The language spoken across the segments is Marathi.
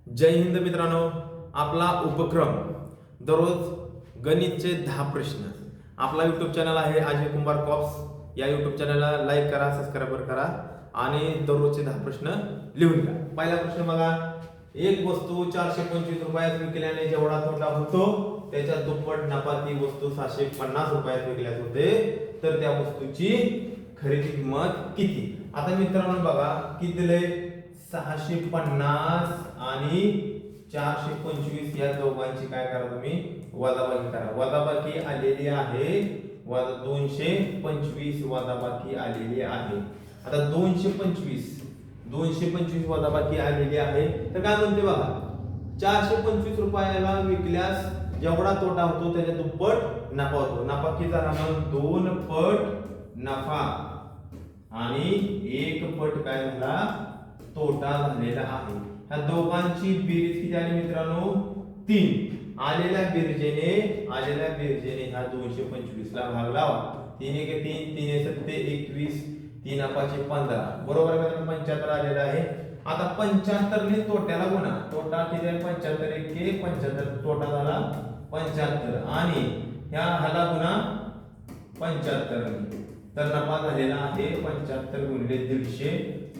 जय हिंद मित्रांनो, आपला उपक्रम दररोज गणितचे 10 प्रश्न. आपला यूट्यूब चॅनल आहे अजय कुंभार कॉप्स. या यूट्यूब चॅनलला लाईक करा, सबस्क्राईब करा आणि दररोजचे 10 प्रश्न लिहून घ्या. पहिला प्रश्न बघा. एक वस्तू 425 रुपयात विकल्याने जेवढा तोटा होतो त्याच्या दुप्पट नफा ती वस्तू 750 रुपयात विकल्यास होते, तर त्या वस्तूची खरेदी किंमत किती? आता मित्रांनो बघा, किती दिले? 650 आणि 425 या दोघांची काय करा तुम्ही? वजाबाकी करा. वजाबाकी आलेली आहे 225 वजाबाकी आलेली आहे. आता 225 वजाबाकी आलेली आहे, तर काय म्हणते बघा, 425 रुपयाला विकल्यास जेवढा तोटा होतो त्याच्या दुप्पट नफा होतो. नफा किती झाला? मग 2 पट नफा आणि 1 पट काय झाला? तोटा झालेला आहे. ह्या दोघांची बेरीज किती आली मित्रांनो? 3. आलेल्या बेरजेने ह्या 225 ला भाग लावा. 3 1 3 3 7 21 3 5 15 बरोबर आहे मित्रांनो. 75 आलेला आहे. आता 75 ने तोट्याला गुणा. तोटा किती आहे? 75 1 75 तोटा झाला 75 आणि ह्या ह्याला गुणा 75 ने, तर नफा झालेला आहे 75 गुणिले 150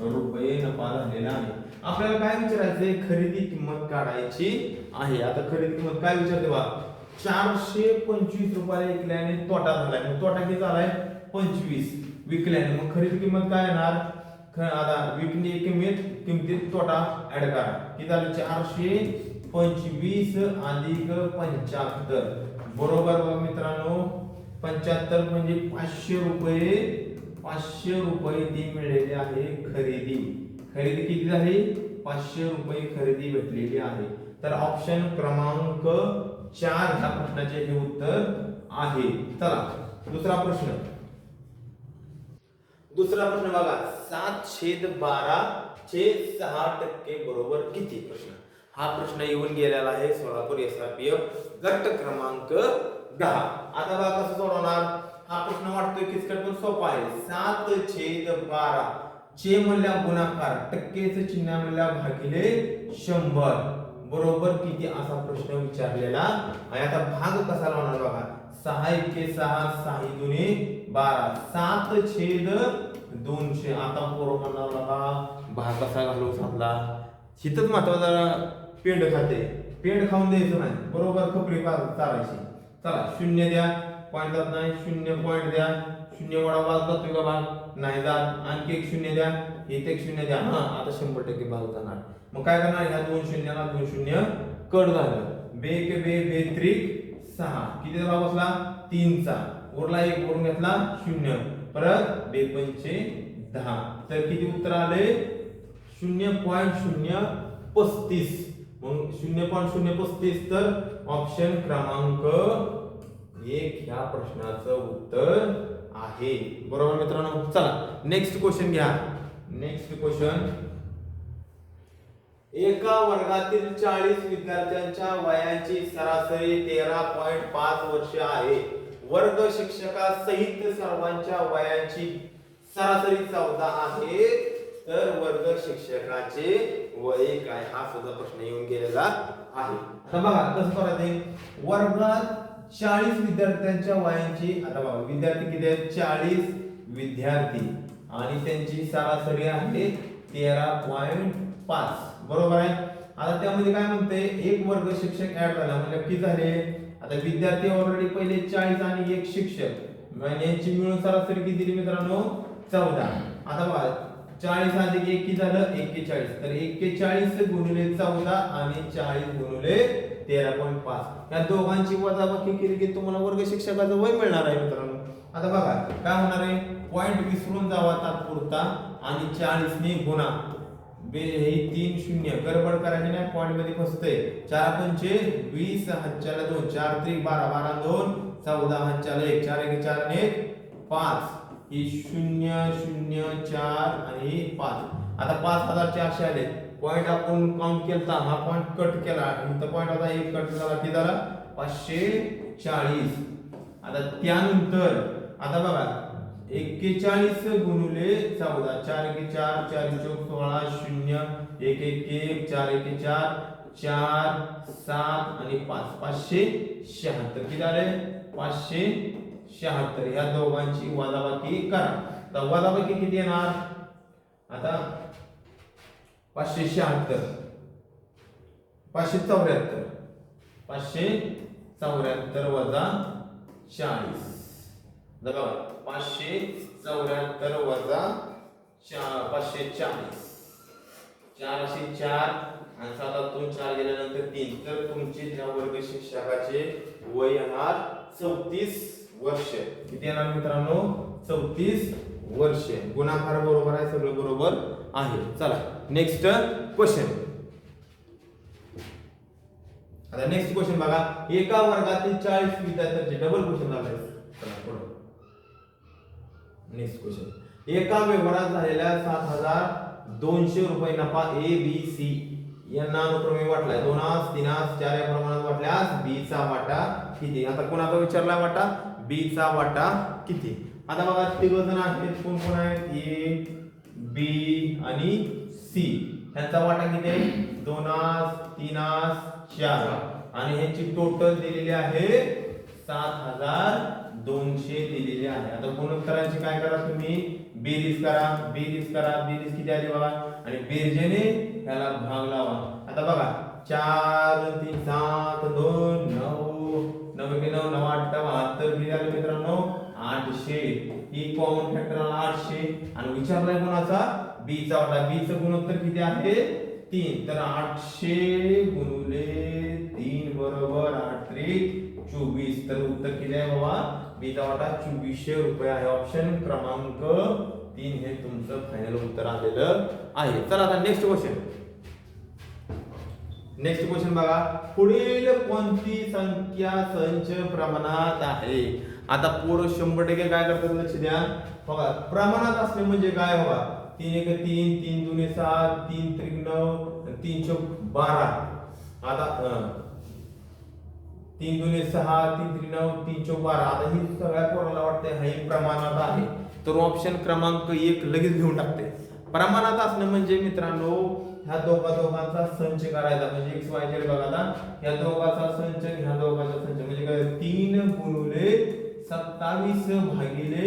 रुपये नफा झालेला आहे. आपल्याला काय विचारायचंय? खरेदी किंमत काढायची आहे. आता खरेदी किंमत काय विचारते बा? 425 रुपये विकल्याने तोटा झालाय. मग तोटा किती झालाय? 25 विकल्याने. मग खरेदी किंमत काय येणार? आता विकणे किमतीत तोटा ऍड करा. किती झालं? 425 अधिक 75 बरोबर मित्रांनो. 75 म्हणजे 500 रुपये ती मिळालेली आहे खरेदी. खरेदी किती झाली? 500 रुपये खरेदी भेटलेली आहे. तर ऑप्शन क्रमांक 4 ह्या प्रश्नाचे हे उत्तर आहे. चला दुसरा प्रश्न बघा. 7/12 चे 6% बरोबर किती? प्रश्न हा प्रश्न येऊन गेलेला आहे सोलापूर SRPF गट क्रमांक 10. आता बघा कसं सोडवणार. हा प्रश्न वाटतोय किचकट पण सोपा आहे. 7/12 चे म्हणल्या गुणाकार, टक्केचं चिन्ह म्हणल्या भागिले 100 बरोबर किती असा प्रश्न विचारलेला आहे. आता भाग कसा लावणार बघा. 6 1 6 6 2 12 7/200. आता पोरं म्हणणार बघा भाग कसा घालू साधला. हितच महत्वाचा पेंड खाते. पेंड खाऊन द्यायचं नाही, बरोबर खपरी चालायची. चला 0 द्या, पॉइंट जात नाही. 0 पॉइंट द्या. 0 वडा भाग जातोय का? भाग नाही जात. आणखी एक 0 द्या, इथे एक 0 द्या. हा आता 100% भाग जाणार. मग काय करणार? ह्या 2 शून्याला 2 शून्य कट झालं. बे के बे बे त्रिक 6 किती भाग बसला? 3 चा. उरला 1 वरून घेतला 0 परत 2 पंचे 10. तर किती उत्तर आले? 0.035. मग 0.035 तर ऑप्शन क्रमांक 1 ह्या प्रश्नाचं उत्तर आहे. बरोबर मित्रांनो. चला नेक्स्ट क्वेश्चन घ्या. Next question. एका वर्गातील 40 विद्यार्थ्यांच्या वयाची सरासरी 13.5 वर्ष आहे. वर्ग शिक्षकासहित सर्वांच्या वयाची सरासरी 14 आहे, तर वर्ग शिक्षकाचे वय काय? हा सुद्धा प्रश्न येऊन गेलेला आहे. आता बघा कसं करायचं. वर्गात 40 विद्यार्थ्यांच्या वयांची, आता बघा विद्यार्थी किती आहेत? 40 विद्यार्थी आणि त्यांची सरासरी आहे 13.5 बरोबर आहे. आता त्यामध्ये काय म्हणते? एक वर्ग शिक्षक ऍड झाला म्हणजे किती झाले? आता विद्यार्थी ऑलरेडी पहिले 40 आणि एक शिक्षक म्हणजे यांची मिळून सरासरी किती दिली मित्रांनो? 14. आता बघा 40 अधिक 1 किती झालं? 41. तर 41 गुणिले 14 आणि 40 गुणिले 13.5 या दोघांची वजाबाकी केली की तुम्हाला वर्ग शिक्षकाचं वय मिळणार आहे मित्रांनो. आता बघा काय होणार आहे? पॉइंट विसरून जावा तात्पुरता आणि 40 ने गुणा. हे 3 0 गडबड करायची नाही, पॉइंट मध्ये फसतंय. 4 पंचे 20 हातच्याला 2 4 3 12 12 2 14 हातच्याला 1 4 1 4 आणि 5 ही 0 0 4 आणि 5. आता 5400 आले. पॉइंट आपण काउंट केलता, हा पॉइंट कट केला. इथं पॉइंट होता 1 कट झाला, किती झाला? 540. आता त्यानंतर आता बघा 41 गुणिले 14 4 1 4 4 16 0 1 1 1 4 1 4 4 7 आणि 5 576 किती आले 576 या दोघांची वजाबाकी करा. तर वजाबाकी किती येणार आता 576 574 574 वजा 40 बघा 574 वजा 540 4 असे 4 आणि 7 4 गेल्यानंतर 3 तर तुमचे त्या वर्ग शिक्षकाचे वय येणार 34 वर्ष. किती येणार मित्रांनो 34 वर्ष. गुणाकार बरोबर आहे सगळं बरोबर आहे. चला नेक्स्ट क्वेश्चन. आता नेक्स्ट क्वेश्चन बघा एका वर्गातील 40 विद्यार्थ्यांचे डबल क्वेश्चन झाले. चला पुढे नेक्स्ट क्वेश्चन. एका व्यवहारात झालेल्या 7200 रुपये नफा ए बी सी यांना अनुक्रमे वाटलाय 2 3 4 या प्रमाणात वाटल्यास बी चा वाटा किती. आता कोणाचा विचारला वाटा बी चा वाटा किती. आता बघा तिघ जण आहेत कोण कोण आहेत ए बी आणि सी यांचा वाटा किती आहे 2 3 4 आणि ह्याची टोटल दिलेली आहे 7200 दिलेली आहे. आता गुणोत्तरांची काय करा तुम्ही बेरीज करा बेरीज किती आली बघा आणि बेरजेने याला भाग लावा. आता बघा 4 3 7 2 9 9 9 9 8 72 किती आले मित्रांनो 800. ही कॉमन फॅक्टर आला 800 आणि विचारलाय कोणाचा बी चा वाटा. बी चं गुणोत्तर किती आहे 3 तर 800 गुणिले 3 बरोबर 8 3 24 तर उत्तर किती आहे बाबा बी चा वाटा 2400 रुपये आहे. ऑप्शन क्रमांक 3 हे तुमचं फायनल उत्तर आलेलं आहे. चला आता नेक्स्ट क्वेश्चन बघा पुढील कोणती संख्या संच प्रमाणात आहे. आता पोरं 100% काय करतात लक्ष द्या बघा. प्रमाणात असणे म्हणजे काय बघा 3 1 3 3 2 7 3 3 9 3 12 आता 3 2 6 3 3 9 3 12 आता ही सगळ्या पोराला वाटते हे प्रमाणात आहे तर ऑप्शन क्रमांक 1 लगेच घेऊन टाकते. प्रमाणात असणं म्हणजे मित्रांनो ह्या दोघांचा संच करायचा म्हणजे x y z बघा ना ह्या दोघांचा संच ह्या दोघांचा संच म्हणजे काय 3 गुणिले 27 भागिले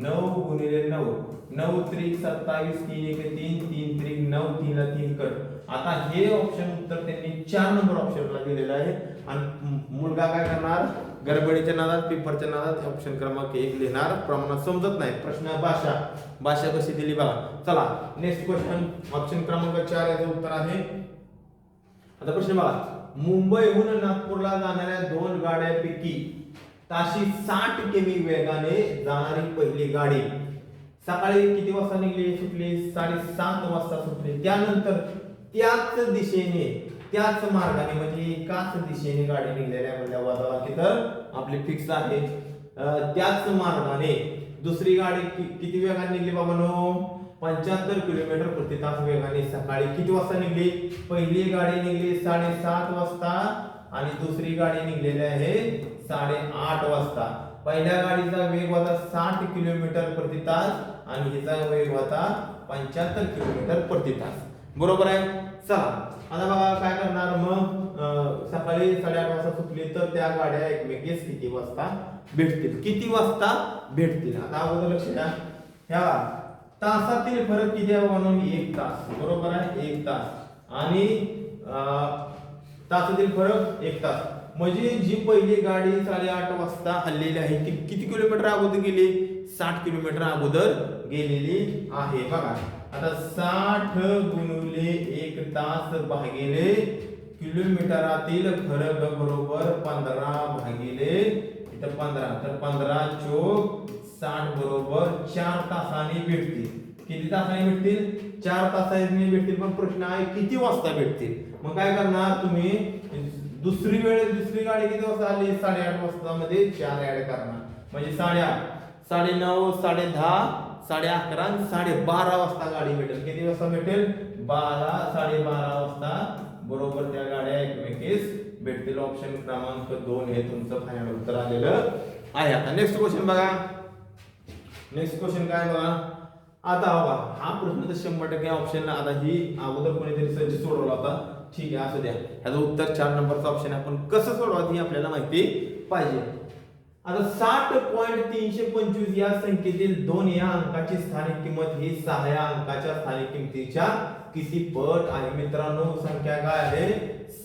9 गुणिले 9 9 3 27 3 1 3 3 3 9 3 ला 3 कट. आता हे ऑप्शन उत्तर त्यांनी 4 नंबर ऑप्शनला दिलेलं आहे आणि मुलगा काय करणार गडबडीच्या नादात पेपरच्या नादात ऑप्शन क्रमांक 1 लिहिणार. प्रमाणात समजत नाही प्रश्न भाषा कशी दिली बघा. चला नेक्स्ट क्वेश्चन ऑप्शन क्रमांक 4 याचं उत्तर आहे. आता प्रश्न बघा मुंबईहून नागपूरला जाणाऱ्या 2 गाड्यांपैकी ताशी 60 किमी वेगाने जाणारी पहिली गाडी सकाळी किती वाजता निघली सुटली 7:30 वाजता सुटली. त्यानंतर त्याच दिशेने त्याच मार्गाने म्हणजे एकाच दिशेने गाडी निघलेल्या म्हणजे वजाबाकी तर आपली फिक्स आहे. त्याच मार्गाने दुसरी गाडी किती वेगाने निघली बाबांनो 75 किलोमीटर प्रति तास वेगाने सकाळी किती वाजता निघली. पहिली गाडी निघली 7:30 वाजता आणि दुसरी गाडी निघलेली आहे 8:30 वाजता. पहिल्या गाडीचा वेग होता 60 किलोमीटर प्रति तास आणि हिचा वेग होता 75 किलोमीटर प्रति तास. बरोबर आहे. चला आता बघा काय करणार मग सकाळी 8:30 वाजता सुटली तर त्या गाड्या एकमेकीस किती वाजता भेटतील. आता अगोदर लक्ष द्या ह्या तासातील फरक किती आहे म्हणून 1 तास. बरोबर आहे 1 तास आणि तासातील फरक 1 तास म्हणजे जी पहिली गाडी 8:30 वाजता हल्लेली आहे ती किती किलोमीटर अगोदर गेली 60 किलोमीटर अगोदर गेलेली आहे. बघा आता 60 गुणिले 1 तास भागिले किलोमीटरातील फरक बरोबर 15 भागिले इथं 15 तर 15 चोक 60 बरोबर 4 तासांनी भेटतील. किती तासांनी भेटतील 4 तासांनी भेटतील. पण प्रश्न आहे किती वाजता भेटतील. मग काय करणार तुम्ही दुसरी गाडी किती वाजता आली 8:30 वाजता मध्ये 4 ऍड करणार म्हणजे 8:30 9:30 10:30 11:30 12:30 वाजता गाडी भेटेल. किती वाजता भेटेल 12 वाजता बरोबर त्या गाड्या एकमेकीस भेटतील. ऑप्शन क्रमांक 2 हे तुमचं फायनल उत्तर आलेलं आहे. आता नेक्स्ट क्वेश्चन बघा. नेक्स्ट क्वेश्चन काय बघा आता बघा हा प्रश्न तर 100% ऑप्शन आता ही अगोदर कोणीतरी संच सोडवला होता, ठीक आहे असू द्या. ह्याचं उत्तर 4 नंबरचं ऑप्शन आहे. आपण कसं सोडवायचं हे आपल्याला माहिती पाहिजे. आता 60.325 या संख्येतील 2 या अंकाची स्थानिक किंमत ही 6 या अंकाच्या स्थानिक किमतीच्या किती पट आहे? मित्रांनो संख्या काय आहे?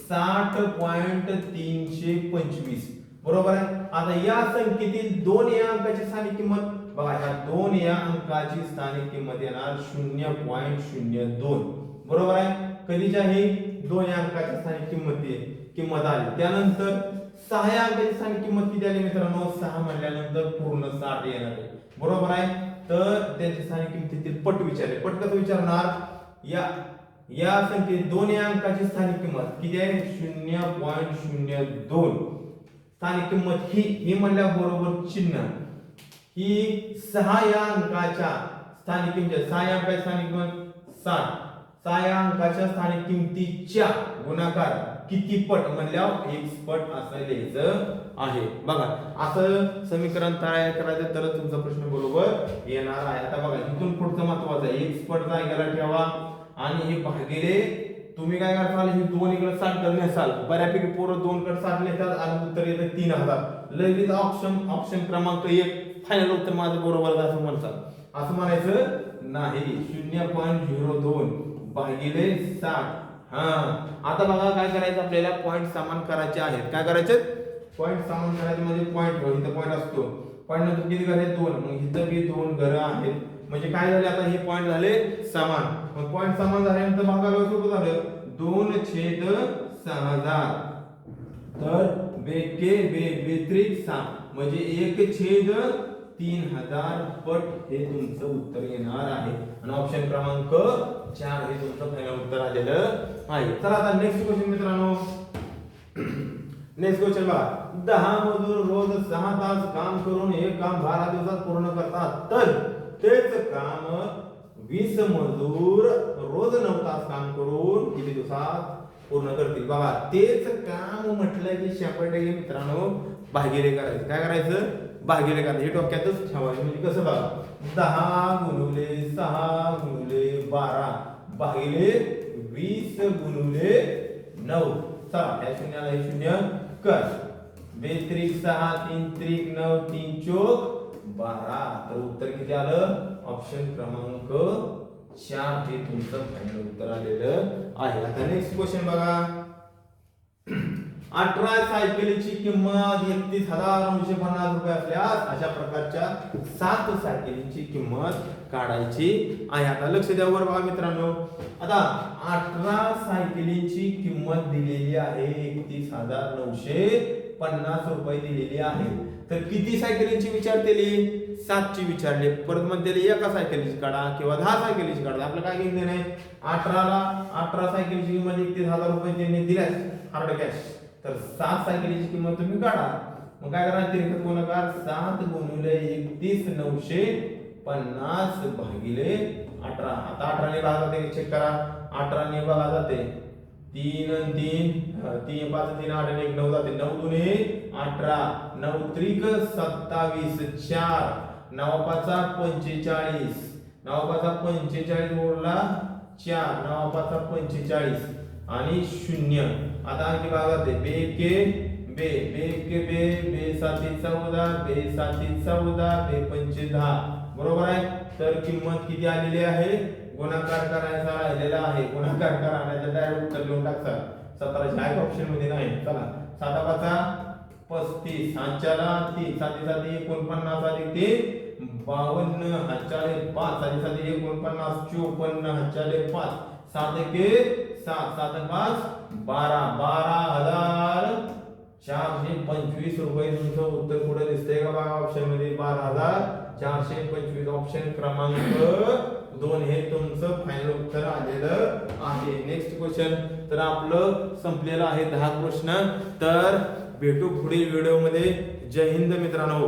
60.325 बरोबर आहे. आता या संख्येतील 2 या अंकाची स्थानिक किंमत बघा, ह्या 2 या अंकाची स्थानिक किंमत येणार 0.02 बरोबर आहे. कधीची आहे? 2 या अंकाची स्थानिक किंमत आली. त्यानंतर 6 या अंकाची स्थानिक किंमत किती आली मित्रांनो? 6 म्हणल्यानंतर पूर्ण 60 येणार आहे बरोबर आहे. तर त्याची स्थानिक किमतीतील पट विचारले. पट कसं विचारणार? या संख्येत 2 या अंकाची स्थानिक किंमत किती आहे? 0.02 स्थानिक किंमत ही म्हणल्या बरोबर चिन्ह ही 6 या अंकाच्या स्थानिक किंमत 6 या अंकाची स्थानिक किंमत 60 6 या अंकाच्या स्थानिक किमतीच्या गुणाकार किती पट म्हणल्यावर x पट असं लिहायचं आहे. बघा असं समीकरण तयार करायचं तर तुमचा प्रश्न बरोबर येणार आहे. आता बघा इथून पुढचं महत्वाचं आहे. x पट जागेला ठेवा आणि हे भागिले तुम्ही काय करताल? हे 2 इकडे 60 करणे असाल बऱ्यापैकी पोरं 2 कडे 60 नेतात आणि उत्तर येतं 3000. लगेच ऑप्शन क्रमांक 1 फायनल उत्तर माझं बरोबर असं म्हणतात. असं म्हणायचं नाही. 0.02 भागिले 60. आता बघा काय करायचं आपल्याला? पॉइंट समान करायचे आहेत. काय करायचे? पॉइंट समान करायचे म्हणजे पॉइंट इथं पॉइंट असतो. पॉइंट नंतर किती घर आहेत? 2. मग इथं बी 2 घर आहेत. म्हणजे काय झाले? आता हे पॉइंट झाले समान. मग पॉइंट समान झाल्यानंतर भागाला सोपं झालं. 2/6000 तर बेके बेत्रिक 6 म्हणजे 1/3000 पट हे तुमचं उत्तर येणार आहे. आणि ऑप्शन क्रमांक 4 हे तुमचं फायनल उत्तर आलेलं आहे. तर आता नेक्स्ट क्वेश्चन मित्रांनो, नेक्स्ट क्वेश्चन बघा. 10 मजूर रोज 6 तास काम करून एक काम 12 दिवसात पूर्ण करतात, तर तेच काम 20 मजूर रोज 9 तास काम करून किती दिवसात पूर्ण करतील? बघा तेच काम म्हटलं की 100% मित्रांनो भागिले करायचं. काय करायचं? भागिले करायचं. हे डोक्यातच ठेवायचं. म्हणजे कसं बघा 10 गुणिले 6 गुणिले 12 भागिले 20 गुणिले 9. चला या शून्याला हे शून्य कर. 2 6 3 9 3 चौक 12. तर उत्तर किती आलं? ऑप्शन क्रमांक 4 हे तुमचं फायनल उत्तर आलेलं आहे. आता नेक्स्ट क्वेश्चन बघा. 18 सायकलीची किंमत 31,950 रुपये असल्यास अशा प्रकारच्या 7 सायकलींची किंमत काढायची आहे. आता लक्ष द्या वर बघा मित्रांनो. आता 18 सायकलींची किंमत दिलेली आहे 31,950 रुपये दिलेली आहे. तर किती सायकलींची विचारतेली? 7 ची विचारली. परत म्हणते एका सायकलीची काढा किंवा 10 सायकलीची काढा. आपलं काय घेणं नाही. 18 सायकलीची किंमत 31,000 रुपये त्यांनी दिल्यास हार्ड कॅश. तर 7 सायकलीची किंमत तुम्ही काढा. मग काय करा? तिरकट गुणाकार 7 गुणिले 31,950 भागिले 18. आता 18 ने भागा जाते चेक करा. 18 ने भागा जाते 3 3 3 5 3 8 1 9 जाते. 9 दुने 18 9 त्रिक 27 4 9 5 45 9 5 45 ओरला 4 9 5 45 आणि 0. आता आणखी भाग जाते बेके बे 7 14 बे 7 14 बे 5 10 बरोबर आहे. तर किंमत किती आलेली आहे? गुणाकार करायचा राहिलेला आहे. गुणाकार करा नाही तर डायरेक्ट उत्तर लिहून टाकता. 17 च्या ऑप्शन मध्ये नाही. चला 7 5 35 5 3 7 7 49 अधिक 3 52 हाचाले 5 7 7 49 54 हाचाले 5 7 1 7 7 5 12 12,425 रुपये तुमचं उत्तर पुढे दिसतंय का बघा ऑप्शन मध्ये? 12,425 ऑप्शन क्रमांक 2 हे तुमचं फायनल उत्तर आलेलं आहे. Next question. तर आपलं संपलेलं आहे 10 प्रश्न. तर भेटू पुढील व्हिडिओ मध्ये. जय हिंद मित्रांनो.